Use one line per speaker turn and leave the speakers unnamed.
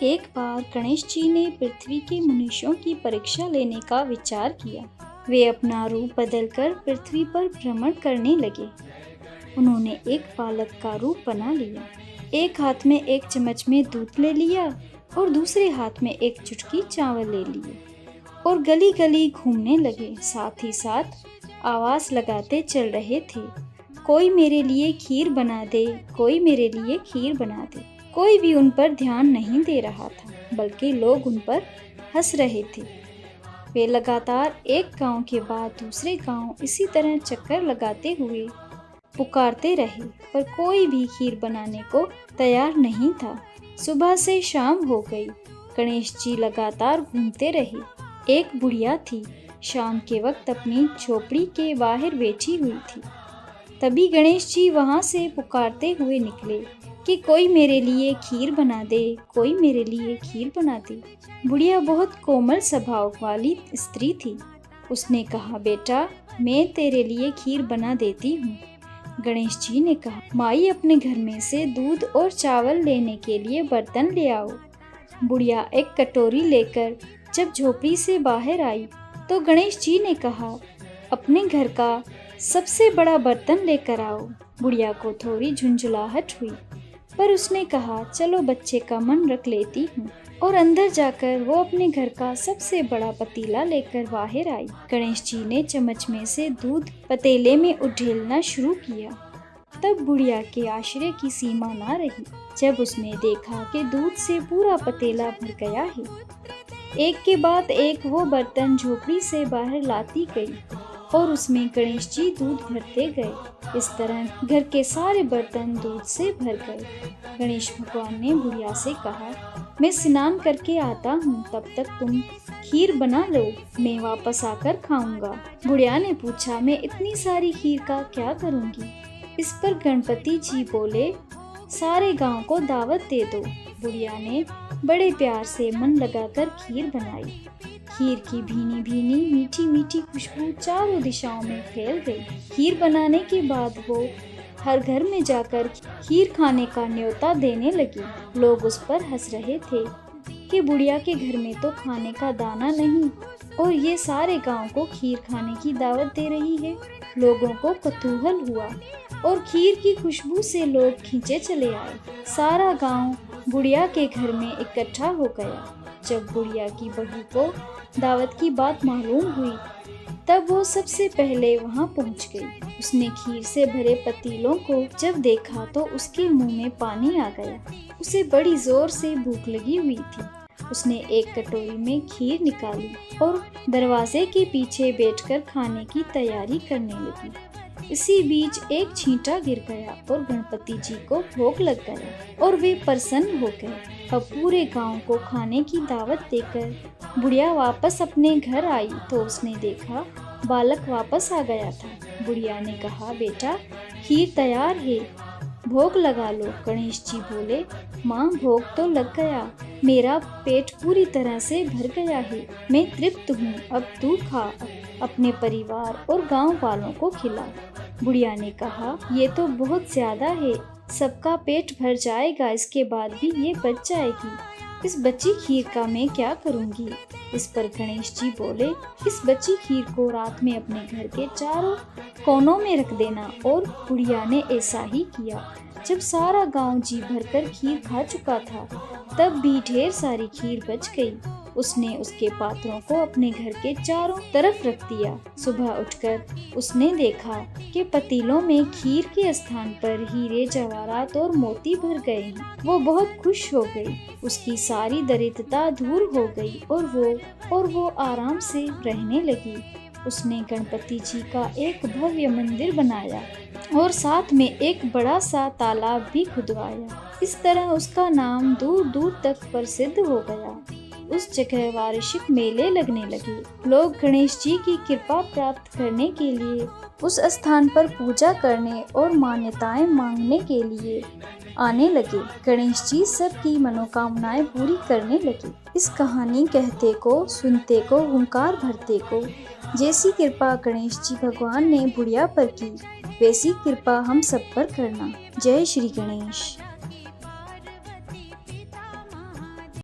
एक बार गणेश जी ने पृथ्वी के मनुष्यों की परीक्षा लेने का विचार किया। वे अपना रूप बदलकर पृथ्वी पर भ्रमण करने लगे। उन्होंने एक बालक का रूप बना लिया। एक हाथ में एक चम्मच में दूध ले लिया और दूसरे हाथ में एक चुटकी चावल ले लिए और गली गली घूमने लगे। साथ ही साथ आवाज लगाते चल रहे थे, कोई मेरे लिए खीर बना दे, कोई मेरे लिए खीर बना दे। कोई भी उन पर ध्यान नहीं दे रहा था, बल्कि लोग उन पर हंस रहे थे। वे लगातार एक गांव के बाद दूसरे गांव इसी तरह चक्कर लगाते हुए पुकारते रहे, पर कोई भी खीर बनाने को तैयार नहीं था। सुबह से शाम हो गई। गणेश जी लगातार घूमते रहे। एक बुढ़िया थी, शाम के वक्त अपनी झोपड़ी के बाहर बैठी हुई थी। तभी गणेश जी वहां से पुकारते हुए निकले कि कोई मेरे लिए खीर बना दे, कोई मेरे लिए खीर बना दे। बुढ़िया बहुत कोमल स्वभाव वाली स्त्री थी। उसने कहा, बेटा मैं तेरे लिए खीर बना देती हूँ। गणेश जी ने कहा, माई अपने घर में से दूध और चावल लेने के लिए बर्तन ले आओ। बुढ़िया एक कटोरी लेकर जब झोपड़ी से बाहर आई तो गणेश जी ने कहा, अपने घर का सबसे बड़ा बर्तन लेकर आओ। बुढ़िया को थोड़ी झुंझुलाहट हुई, पर उसने कहा, चलो बच्चे का मन रख लेती हूँ, और अंदर जाकर वो अपने घर का सबसे बड़ा पतीला लेकर बाहर आई। गणेश जी ने चम्मच में से दूध पतीले में उड़ेलना शुरू किया। तब बुढ़िया के आश्चर्य की सीमा ना रही जब उसने देखा कि दूध से पूरा पतीला भर गया है। एक के बाद एक वो बर्तन झोपड़ी से बाहर लाती गई और उसमें गणेश जी दूध भरते गए। इस तरह घर के सारे बर्तन दूध से भर गए। गणेश भगवान ने बुढ़िया से कहा, मैं स्नान करके आता हूँ, तब तक तुम खीर बना लो, मैं वापस आकर खाऊंगा। बुढ़िया ने पूछा, मैं इतनी सारी खीर का क्या करूँगी? इस पर गणपति जी बोले, सारे गांव को दावत दे दो। बुढ़िया ने बड़े प्यार से मन लगाकर खीर बनाई। खीर की भीनी भीनी मीठी मीठी खुशबू चारों दिशाओं में फैल गई। खीर बनाने के बाद वो हर घर में जाकर खीर खाने का न्योता देने लगी। लोग उस पर हंस रहे थे कि बुढ़िया के घर में तो खाने का दाना नहीं और ये सारे गांव को खीर खाने की दावत दे रही है। लोगों को कौतूहल हुआ और खीर की खुशबू से लोग खींचे चले आए। सारा गांव बुढ़िया के घर में इकट्ठा हो गया। जब बुढ़िया की बहू को दावत की बात मालूम हुई तब वो सबसे पहले वहां पहुंच गई। उसने खीर से भरे पतीलों को जब देखा तो उसके मुंह में पानी आ गया। उसे बड़ी जोर से भूख लगी हुई थी। उसने एक कटोरी में खीर निकाली और दरवाजे के पीछे बैठकर खाने की तैयारी करने लगी। इसी बीच एक छींटा गिर गया और गणपति जी को भोग लग गया और वे प्रसन्न हो गए। अब पूरे गांव को खाने की दावत देकर बुढ़िया वापस अपने घर आई तो उसने देखा बालक वापस आ गया था। बुढ़िया ने कहा, बेटा खीर तैयार है, भोग लगा लो। गणेश जी बोले, माँ भोग तो लग गया, मेरा पेट पूरी तरह से भर गया है, मैं तृप्त हूँ, अब तू खा, अपने परिवार और गांव वालों को खिला। बुढ़िया ने कहा, ये तो बहुत ज्यादा है, सबका पेट भर जाएगा, इसके बाद भी ये बच जाएगी, इस बची खीर का मैं क्या करूँगी? इस पर गणेश जी बोले, इस बची खीर को रात में अपने घर के चारों कोनों में रख देना। और बुढ़िया ने ऐसा ही किया। जब सारा गांव जी भरकर खीर खा चुका था तब भी ढेर सारी खीर बच गई। उसने उसके पात्रों को अपने घर के चारों तरफ रख दिया। सुबह उठकर उसने देखा कि पतीलों में खीर के स्थान पर हीरे जवाहरात और मोती भर गए हैं। वो बहुत खुश हो गई। उसकी सारी दरिद्रता दूर हो गई और वो आराम से रहने लगी। उसने गणपति जी का एक भव्य मंदिर बनाया और साथ में एक बड़ा सा तालाब भी खुदवाया। इस तरह उसका नाम दूर दूर तक प्रसिद्ध हो गया। उस जगह वार्षिक मेले लगने लगे। लोग गणेश जी की कृपा प्राप्त करने के लिए उस स्थान पर पूजा करने और मान्यताएं मांगने के लिए आने लगे। गणेश जी सबकी मनोकामनाएं पूरी करने लगे। इस कहानी कहते को, सुनते को, हुंकार भरते को जैसी कृपा गणेश जी भगवान ने बुढ़िया पर की, वैसी कृपा हम सब पर करना। जय श्री गणेश।